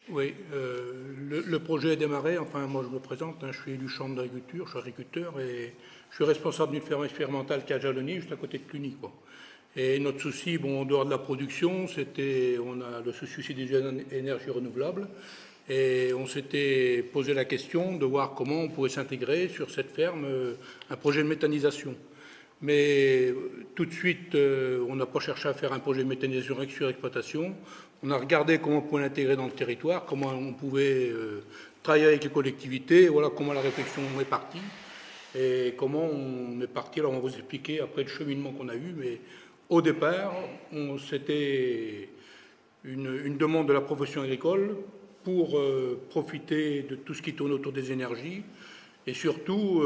Oui, le projet a démarré. Enfin, moi, je me présente, hein, je suis élu chambre d'agriculture, je suis agriculteur et je suis responsable d'une ferme expérimentale qui est à Jalony, juste à côté de Cluny, quoi. Et notre souci, bon, en dehors de la production, c'était, on a le souci des énergies renouvelables. Et on s'était posé la question de voir comment on pouvait s'intégrer sur cette ferme, un projet de méthanisation. Mais tout de suite, on n'a pas cherché à faire un projet de méthanisation sur exploitation. On a regardé comment on pouvait l'intégrer dans le territoire, comment on pouvait travailler avec les collectivités, et voilà comment la réflexion est partie. Et comment on est parti, alors on va vous expliquer après le cheminement qu'on a eu, mais au départ, c'était une demande de la profession agricole pour profiter de tout ce qui tourne autour des énergies. Et surtout,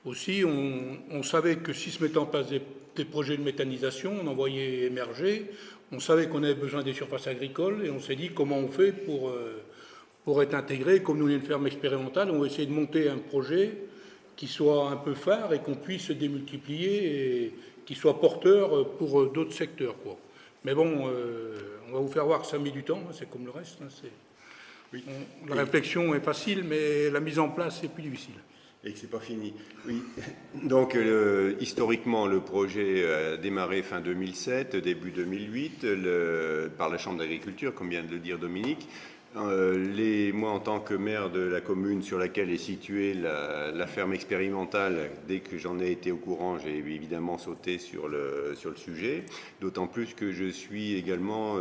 aussi, on savait que si se mettaient en place des projets de méthanisation, on en voyait émerger, on savait qu'on avait besoin des surfaces agricoles et on s'est dit comment on fait pour être intégré. Comme nous, on est une ferme expérimentale, on va essayer de monter un projet qui soit un peu phare et qu'on puisse se démultiplier et qui soit porteur pour d'autres secteurs, quoi. Mais bon, on va vous faire voir que ça a mis du temps, hein, c'est comme le reste. Hein, Oui. la réflexion est facile, mais la mise en place est plus difficile. Et que c'est pas fini. Oui. Donc, historiquement, le projet a démarré fin 2007, début 2008, par la Chambre d'agriculture, comme vient de le dire Dominique. Moi, en tant que maire de la commune sur laquelle est située la ferme expérimentale, dès que j'en ai été au courant, j'ai évidemment sauté sur le sujet, d'autant plus que je suis également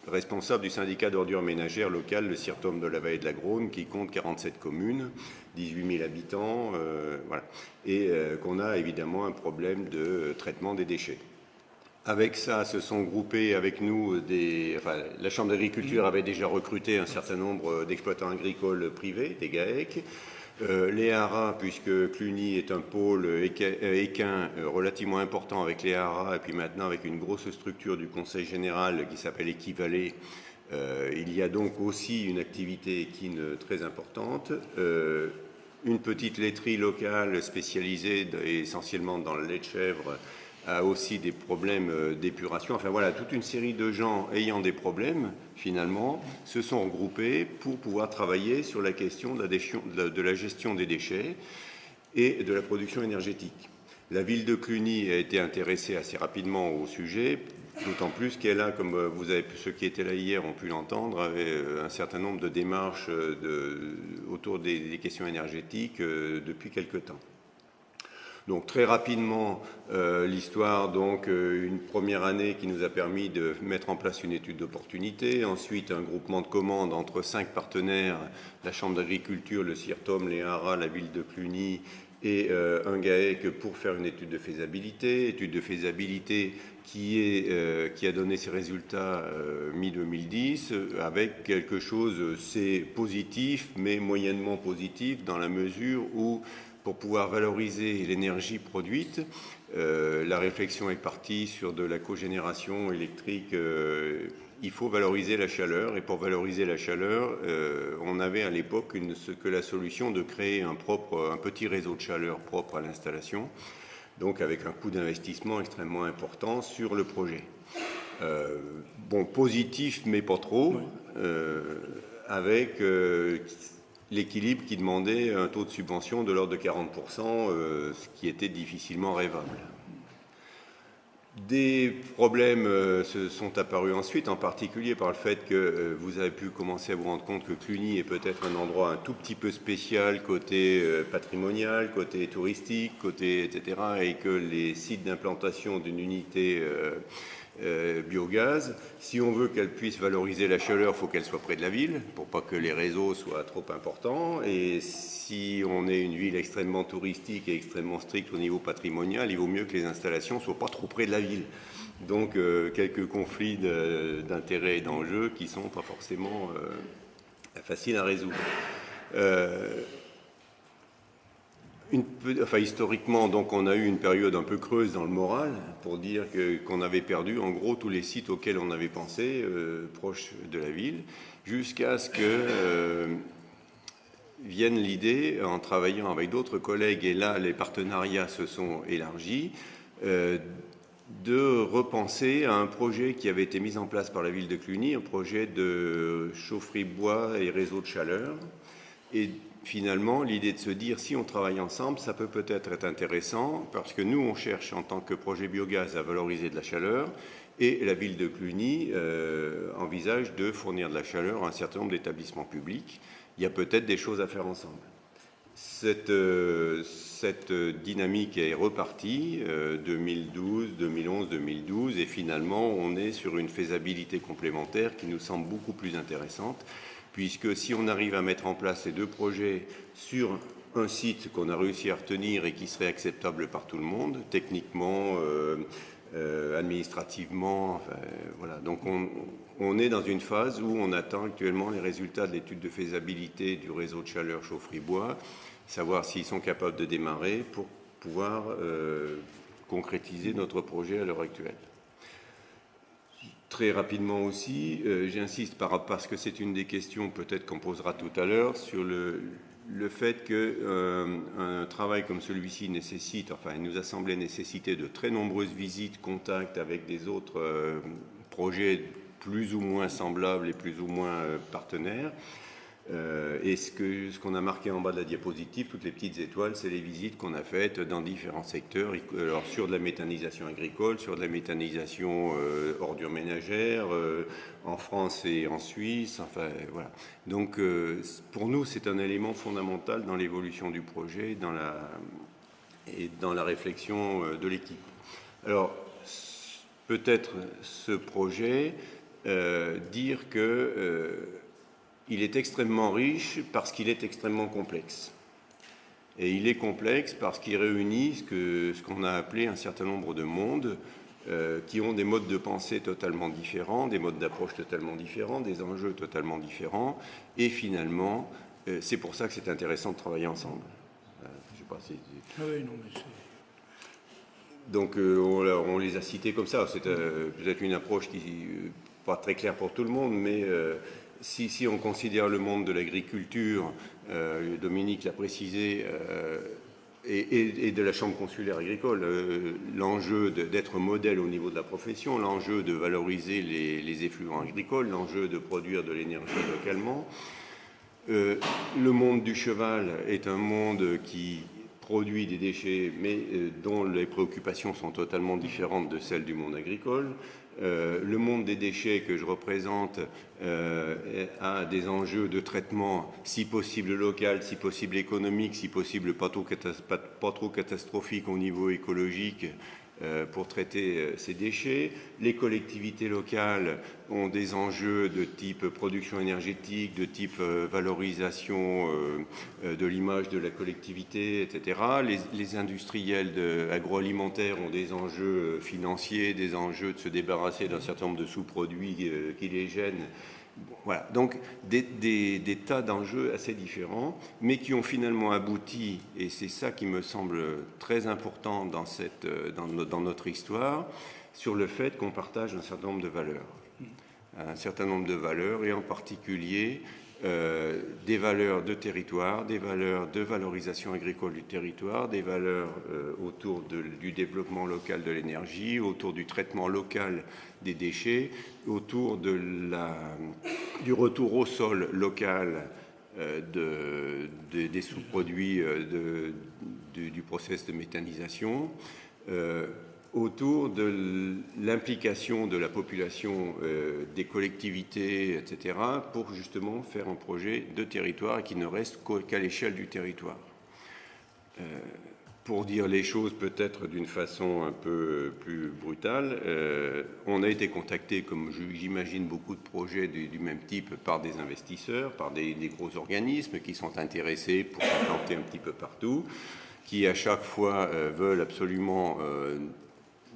responsable du syndicat d'ordures ménagères local, le CIRTOM de la Vallée de la Grosne, qui compte 47 communes, 18 000 habitants, voilà, et qu'on a évidemment un problème de traitement des déchets. Avec ça, se sont groupés avec nous la Chambre d'agriculture avait déjà recruté un certain nombre d'exploitants agricoles privés, des GAEC. Les haras, puisque Cluny est un pôle équin relativement important avec les haras, et puis maintenant avec une grosse structure du Conseil général qui s'appelle Équivalé, il y a donc aussi une activité équine très importante. Une petite laiterie locale spécialisée essentiellement dans le lait de chèvre a aussi des problèmes d'épuration. Enfin voilà, toute une série de gens ayant des problèmes, finalement, se sont regroupés pour pouvoir travailler sur la question de la gestion des déchets et de la production énergétique. La ville de Cluny a été intéressée assez rapidement au sujet, d'autant plus qu'elle a, comme ceux qui étaient là hier ont pu l'entendre, avait un certain nombre de démarches autour des questions énergétiques depuis quelque temps. Donc très rapidement, l'histoire, donc une première année qui nous a permis de mettre en place une étude d'opportunité, ensuite un groupement de commandes entre 5 partenaires, la Chambre d'agriculture, le CIRTOM, les haras, la ville de Cluny et un GAEC pour faire une étude de faisabilité qui a donné ses résultats mi-2010 avec quelque chose, c'est positif mais moyennement positif dans la mesure où pour pouvoir valoriser l'énergie produite, la réflexion est partie sur de la cogénération électrique. Il faut valoriser la chaleur, et pour valoriser la chaleur, on avait à l'époque la solution de créer un petit réseau de chaleur propre à l'installation, donc avec un coût d'investissement extrêmement important sur le projet. Positif, mais pas trop, avec l'équilibre qui demandait un taux de subvention de l'ordre de 40%, ce qui était difficilement rêvable. Des problèmes se sont apparus ensuite, en particulier par le fait que vous avez pu commencer à vous rendre compte que Cluny est peut-être un endroit un tout petit peu spécial côté patrimonial, côté touristique, etc. Et que les sites d'implantation d'une unité biogaz, si on veut qu'elle puisse valoriser la chaleur, il faut qu'elle soit près de la ville, pour pas que les réseaux soient trop importants. Et si on est une ville extrêmement touristique et extrêmement stricte au niveau patrimonial, il vaut mieux que les installations soient pas trop près de la ville. Donc quelques conflits d'intérêts et d'enjeux qui sont pas forcément faciles à résoudre. Historiquement, donc, on a eu une période un peu creuse dans le moral pour dire qu'on avait perdu en gros tous les sites auxquels on avait pensé, proches de la ville, jusqu'à ce que vienne l'idée, en travaillant avec d'autres collègues, et là les partenariats se sont élargis, de repenser à un projet qui avait été mis en place par la ville de Cluny, un projet de chaufferie bois et réseau de chaleur. Et finalement, l'idée de se dire, si on travaille ensemble, ça peut peut-être être intéressant, parce que nous, on cherche en tant que projet biogaz à valoriser de la chaleur, et la ville de Cluny envisage de fournir de la chaleur à un certain nombre d'établissements publics. Il y a peut-être des choses à faire ensemble. Cette dynamique est repartie 2012, 2011, 2012 et finalement on est sur une faisabilité complémentaire qui nous semble beaucoup plus intéressante puisque si on arrive à mettre en place ces deux projets sur un site qu'on a réussi à retenir et qui serait acceptable par tout le monde, techniquement, administrativement, enfin, voilà. Donc on est dans une phase où on attend actuellement les résultats de l'étude de faisabilité du réseau de chaleur chaufferie-bois, savoir s'ils sont capables de démarrer pour pouvoir concrétiser notre projet à l'heure actuelle. Très rapidement aussi, j'insiste parce que c'est une des questions peut-être qu'on posera tout à l'heure sur le fait qu'un travail comme celui-ci nécessite, enfin il nous a semblé nécessiter de très nombreuses visites, contacts avec des autres projets plus ou moins semblables et plus ou moins partenaires. Et ce qu'on a marqué en bas de la diapositive, toutes les petites étoiles, c'est les visites qu'on a faites dans différents secteurs, alors sur de la méthanisation agricole, sur de la méthanisation ordures ménagères, en France et en Suisse, enfin voilà. Donc pour nous, c'est un élément fondamental dans l'évolution du projet et dans la réflexion de l'équipe. Alors, peut-être ce projet, dire que il est extrêmement riche parce qu'il est extrêmement complexe. Et il est complexe parce qu'il réunit ce qu'on a appelé un certain nombre de mondes qui ont des modes de pensée totalement différents, des modes d'approche totalement différents, des enjeux totalement différents. Et finalement, c'est pour ça que c'est intéressant de travailler ensemble. Je sais pas si... Ah oui, non, mais c'est... Donc on les a cités comme ça. C'est peut-être une approche qui n'est pas très claire pour tout le monde, mais... Si on considère le monde de l'agriculture, Dominique l'a précisé, et de la chambre consulaire agricole, l'enjeu d'être modèle au niveau de la profession, l'enjeu de valoriser les effluents agricoles, l'enjeu de produire de l'énergie localement. Le monde du cheval est un monde qui produit des déchets, mais dont les préoccupations sont totalement différentes de celles du monde agricole. Le monde des déchets que je représente a des enjeux de traitement, si possible local, si possible économique, si possible pas trop catastrophique au niveau écologique pour traiter ces déchets. Les collectivités locales ont des enjeux de type production énergétique, de type valorisation de l'image de la collectivité, etc. Les industriels agroalimentaires ont des enjeux financiers, des enjeux de se débarrasser d'un certain nombre de sous-produits qui les gênent. Voilà, donc des tas d'enjeux assez différents, mais qui ont finalement abouti, et c'est ça qui me semble très important dans notre histoire, sur le fait qu'on partage un certain nombre de valeurs. Un certain nombre de valeurs, et en particulier des valeurs de territoire, des valeurs de valorisation agricole du territoire, des valeurs autour du développement local de l'énergie, autour du traitement local des déchets, autour du retour au sol local des sous-produits du process de méthanisation, autour de l'implication de la population, des collectivités, etc., pour justement faire un projet de territoire qui ne reste qu'à l'échelle du territoire. Pour dire les choses peut-être d'une façon un peu plus brutale, on a été contacté, comme j'imagine beaucoup de projets du même type, par des investisseurs, par des gros organismes qui sont intéressés pour s'implanter un petit peu partout, qui à chaque fois veulent absolument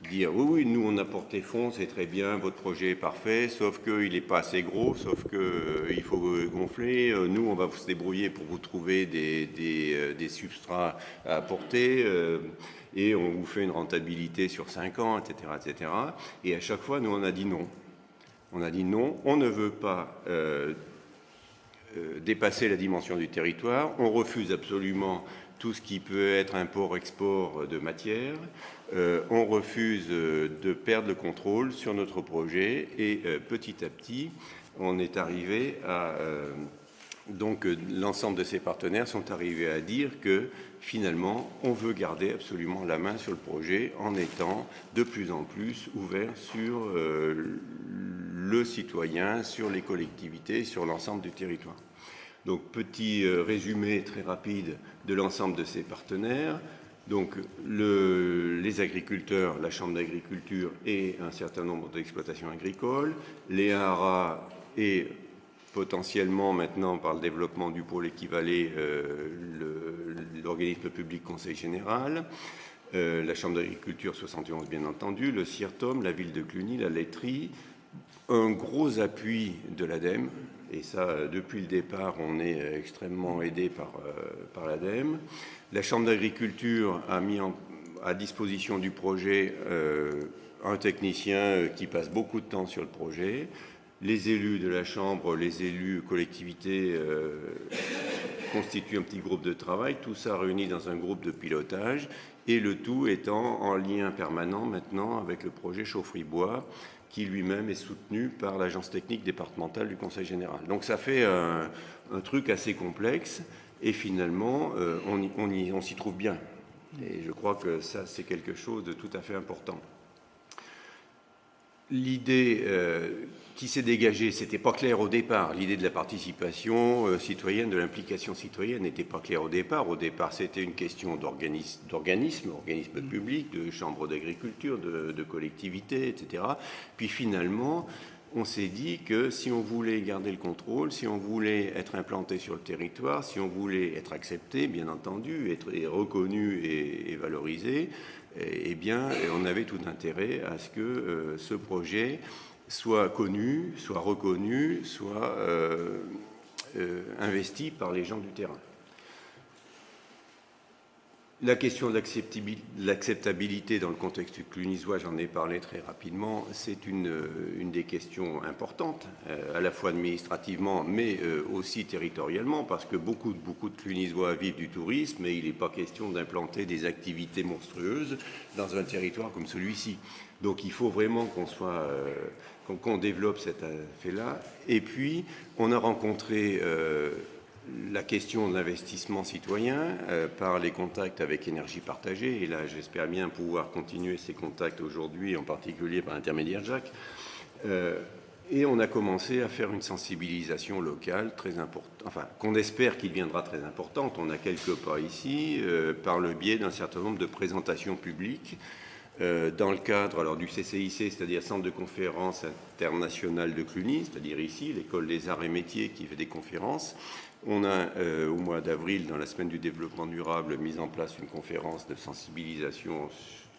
dire oui, nous on apporte les fonds, c'est très bien, votre projet est parfait, sauf qu'il n'est pas assez gros, sauf qu'il faut gonfler, nous on va se débrouiller pour vous trouver des substrats à apporter, et on vous fait une rentabilité sur 5 ans, etc., etc. Et à chaque fois, nous on a dit non. On a dit non, on ne veut pas dépasser la dimension du territoire. On refuse absolument tout ce qui peut être import-export de matière. On refuse de perdre le contrôle sur notre projet et petit à petit, on est arrivé à... donc l'ensemble de ces partenaires sont arrivés à dire que finalement, on veut garder absolument la main sur le projet en étant de plus en plus ouvert sur le citoyen, sur les collectivités, sur l'ensemble du territoire. Donc, petit résumé très rapide de l'ensemble de ces partenaires. Donc, les agriculteurs, la Chambre d'agriculture et un certain nombre d'exploitations agricoles, les haras et potentiellement maintenant par le développement du pôle équivalé, l'organisme public Conseil général, la Chambre d'agriculture 71 bien entendu, le CIRTOM, la ville de Cluny, la laiterie, un gros appui de l'ADEME, et ça depuis le départ on est extrêmement aidé par l'ADEME. La Chambre d'agriculture a mis à disposition du projet un technicien qui passe beaucoup de temps sur le projet. Les élus de la Chambre, les élus collectivités constituent un petit groupe de travail, tout ça réuni dans un groupe de pilotage, et le tout étant en lien permanent maintenant avec le projet Chaufferie-Bois, qui lui-même est soutenu par l'agence technique départementale du Conseil général. Donc ça fait un truc assez complexe, et finalement, on s'y trouve bien. Et je crois que ça, c'est quelque chose de tout à fait important. L'idée qui s'est dégagée, c'était pas clair au départ. L'idée de la participation citoyenne, de l'implication citoyenne n'était pas claire au départ. Au départ, c'était une question d'organisme public, de chambres d'agriculture, de collectivités, etc. Puis finalement, on s'est dit que si on voulait garder le contrôle, si on voulait être implanté sur le territoire, si on voulait être accepté, bien entendu, être reconnu et valorisé, eh bien, on avait tout intérêt à ce que ce projet soit connu, soit reconnu, soit investi par les gens du terrain. La question de l'acceptabilité dans le contexte clunisois, j'en ai parlé très rapidement, c'est une des questions importantes, à la fois administrativement, mais aussi territorialement, parce que beaucoup de clunisois vivent du tourisme, et il n'est pas question d'implanter des activités monstrueuses dans un territoire comme celui-ci. Donc il faut vraiment qu'on développe cet fait-là. Et puis, on a rencontré... la question de l'investissement citoyen par les contacts avec Énergie Partagée, et là j'espère bien pouvoir continuer ces contacts aujourd'hui, en particulier par l'intermédiaire de Jacques, et on a commencé à faire une sensibilisation locale très importante, enfin qu'on espère qu'il deviendra très importante, on a quelques pas ici, par le biais d'un certain nombre de présentations publiques, dans le cadre alors, du CCIC, c'est-à-dire Centre de conférences international de Cluny, c'est-à-dire ici, l'École des arts et métiers qui fait des conférences. On a, au mois d'avril, dans la semaine du développement durable, mis en place une conférence de sensibilisation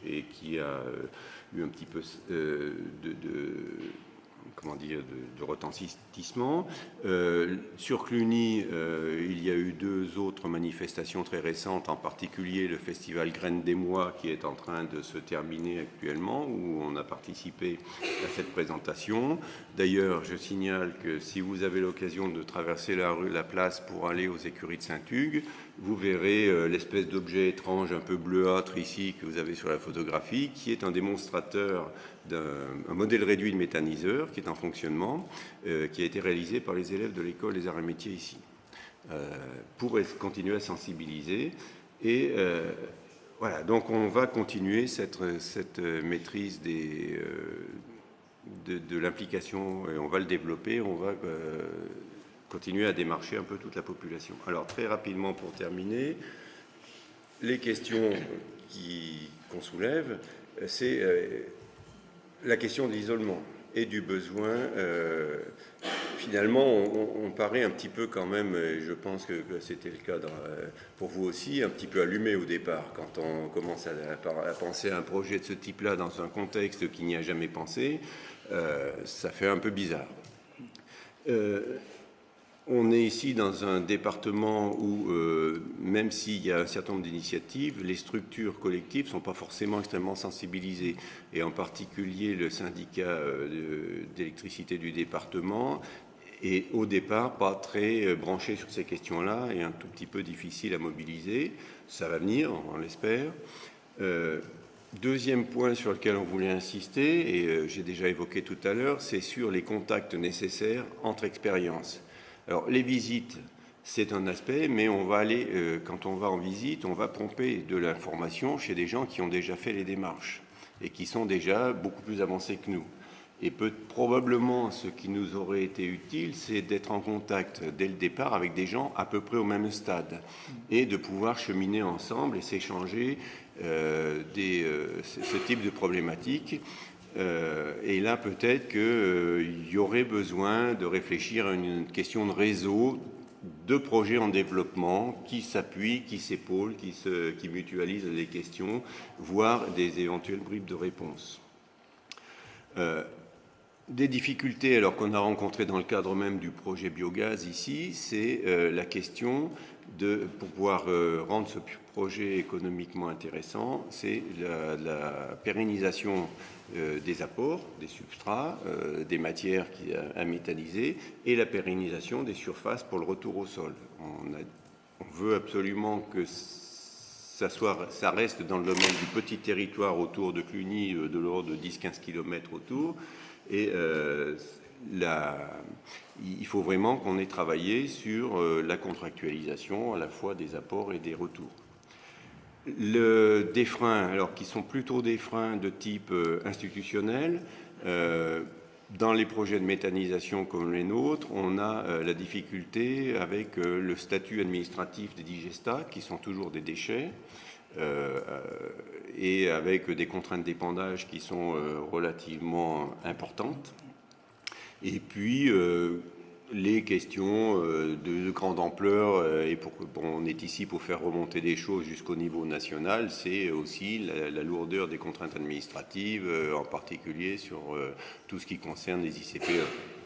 et qui a eu un petit peu de retentissement. Sur Cluny, il y a eu 2 autres manifestations très récentes, en particulier le festival Graines des Mois qui est en train de se terminer actuellement, où on a participé à cette présentation. D'ailleurs, je signale que si vous avez l'occasion de traverser la place pour aller aux écuries de Saint-Hugues, vous verrez l'espèce d'objet étrange un peu bleuâtre ici que vous avez sur la photographie, qui est un démonstrateur d'un modèle réduit de méthaniseur qui est en fonctionnement, qui a été réalisé par les élèves de l'école des arts et métiers ici, pour continuer à sensibiliser. Et voilà, donc on va continuer cette maîtrise de l'implication, et on va le développer, on va continuer à démarcher un peu toute la population. Alors très rapidement pour terminer, les questions qu'on soulève, c'est la question de l'isolement et du besoin. Finalement, on paraît un petit peu quand même, et je pense que c'était le cas pour vous aussi, un petit peu allumé au départ, quand on commence à penser à un projet de ce type-là dans un contexte qui n'y a jamais pensé, ça fait un peu bizarre. On est ici dans un département où, même s'il y a un certain nombre d'initiatives, les structures collectives ne sont pas forcément extrêmement sensibilisées. Et en particulier, le syndicat d'électricité du département et au départ pas très branché sur ces questions-là et un tout petit peu difficile à mobiliser. Ça va venir, on l'espère. Deuxième point sur lequel on voulait insister, et j'ai déjà évoqué tout à l'heure, c'est sur les contacts nécessaires entre expériences. Alors les visites, c'est un aspect, mais on va aller, quand on va en visite, on va pomper de l'information chez des gens qui ont déjà fait les démarches et qui sont déjà beaucoup plus avancés que nous. Et probablement, ce qui nous aurait été utile, c'est d'être en contact dès le départ avec des gens à peu près au même stade et de pouvoir cheminer ensemble et s'échanger ce type de problématiques. Et là, peut-être qu'il y aurait besoin de réfléchir à une question de réseau, de projets en développement qui s'appuient, qui s'épaulent, qui mutualisent les questions, voire des éventuelles bribes de réponse. Des difficultés alors qu'on a rencontrées dans le cadre même du projet biogaz ici, c'est la question pour pouvoir rendre ce projet économiquement intéressant, c'est la pérennisation des apports, des substrats, des matières à métalliser et la pérennisation des surfaces pour le retour au sol. On veut absolument que ça reste dans le domaine du petit territoire autour de Cluny, de l'ordre de 10-15 km autour. Et il faut vraiment qu'on ait travaillé sur la contractualisation à la fois des apports et des retours. Des freins, alors qui sont plutôt des freins de type institutionnel, dans les projets de méthanisation comme les nôtres, on a la difficulté avec le statut administratif des digestats, qui sont toujours des déchets, et avec des contraintes d'épandage qui sont relativement importantes. Et puis, les questions de grande ampleur, et on est ici pour faire remonter des choses jusqu'au niveau national, c'est aussi la lourdeur des contraintes administratives, en particulier sur tout ce qui concerne les ICPE.